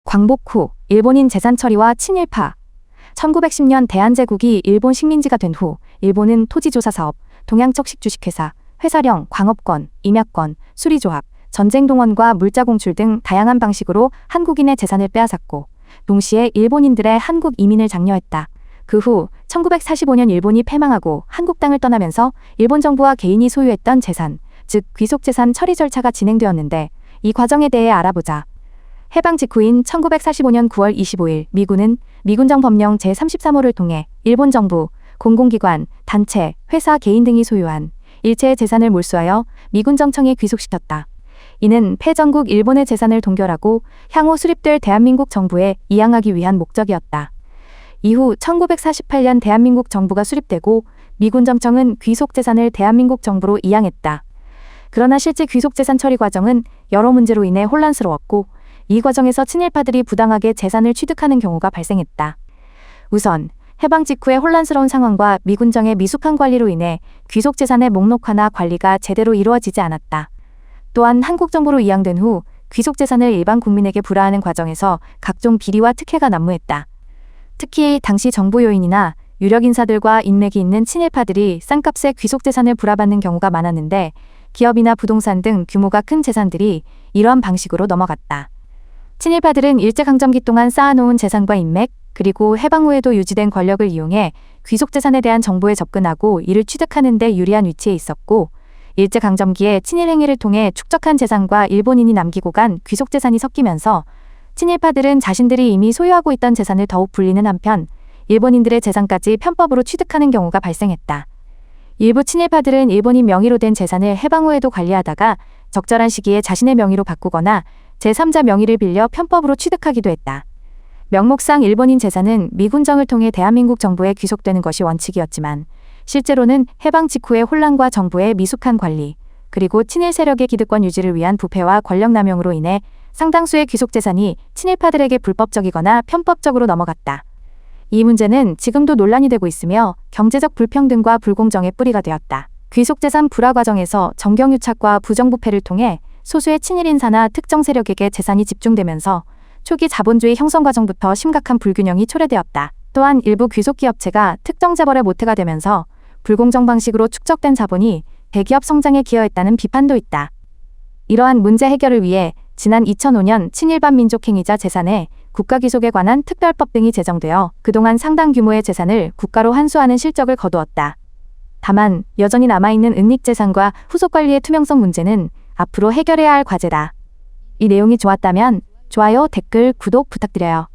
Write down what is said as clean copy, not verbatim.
광복 후 일본인 재산 처리와 친일파. 1910년 대한제국이 일본 식민지가 된 후 일본은 토지조사사업, 동양척식 주식회사, 회사령, 광업권, 임야권, 수리조합, 전쟁동원과 물자공출 등 다양한 방식으로 한국인의 재산을 빼앗았고 동시에 일본인들의 한국 이민을 장려했다. 그 후 1945년 일본이 패망하고 한국 땅을 떠나면서 일본 정부와 개인이 소유했던 재산, 즉 귀속재산 처리 절차가 진행되었는데 이 과정에 대해 알아보자. 해방 직후인 1945년 9월 25일 미군은 미군정 법령 제33호를 통해 일본 정부, 공공기관, 단체, 회사, 개인 등이 소유한 일체의 재산을 몰수하여 미군정청에 귀속시켰다. 이는 패전국 일본의 재산을 동결하고 향후 수립될 대한민국 정부에 이양하기 위한 목적이었다. 이후 1948년 대한민국 정부가 수립되고 미군정청은 귀속재산을 대한민국 정부로 이양했다. 그러나 실제 귀속재산 처리 과정은 여러 문제로 인해 혼란스러웠고 이 과정에서 친일파들이 부당하게 재산을 취득하는 경우가 발생했다. 우선 해방 직후의 혼란스러운 상황과 미군정의 미숙한 관리로 인해 귀속재산의 목록화나 관리가 제대로 이루어지지 않았다. 또한 한국 정부로 이양된 후 귀속재산을 일반 국민에게 불화하는 과정에서 각종 비리와 특혜가 난무했다. 특히 당시 정보 요인이나 유력 인사들과 인맥이 있는 친일파들이 싼값에 귀속재산을 불화받는 경우가 많았는데 기업이나 부동산 등 규모가 큰 재산들이 이러한 방식으로 넘어갔다. 친일파들은 일제강점기 동안 쌓아놓은 재산과 인맥, 그리고 해방 후에도 유지된 권력을 이용해 귀속재산에 대한 정보에 접근하고 이를 취득하는 데 유리한 위치에 있었고 일제강점기에 친일 행위를 통해 축적한 재산과 일본인이 남기고 간 귀속재산이 섞이면서 친일파들은 자신들이 이미 소유하고 있던 재산을 더욱 불리는 한편 일본인들의 재산까지 편법으로 취득하는 경우가 발생했다. 일부 친일파들은 일본인 명의로 된 재산을 해방 후에도 관리하다가 적절한 시기에 자신의 명의로 바꾸거나 제3자 명의를 빌려 편법으로 취득하기도 했다. 명목상 일본인 재산은 미군정을 통해 대한민국 정부에 귀속되는 것이 원칙이었지만 실제로는 해방 직후의 혼란과 정부의 미숙한 관리, 그리고 친일 세력의 기득권 유지를 위한 부패와 권력 남용으로 인해 상당수의 귀속재산이 친일파들에게 불법적이거나 편법적으로 넘어갔다. 이 문제는 지금도 논란이 되고 있으며 경제적 불평등과 불공정의 뿌리가 되었다. 귀속재산 불화 과정에서 정경유착과 부정부패를 통해 소수의 친일 인사나 특정 세력에게 재산이 집중되면서 초기 자본주의 형성 과정부터 심각한 불균형이 초래되었다. 또한 일부 귀속기업체가 특정 재벌의 모태가 되면서 불공정 방식으로 축적된 자본이 대기업 성장에 기여했다는 비판도 있다. 이러한 문제 해결을 위해 지난 2005년 친일반 민족행위자 재산의 국가귀속에 관한 특별법 등이 제정되어 그동안 상당 규모의 재산을 국가로 환수하는 실적을 거두었다. 다만 여전히 남아있는 은닉재산과 후속관리의 투명성 문제는 앞으로 해결해야 할 과제다. 이 내용이 좋았다면 좋아요, 댓글, 구독 부탁드려요.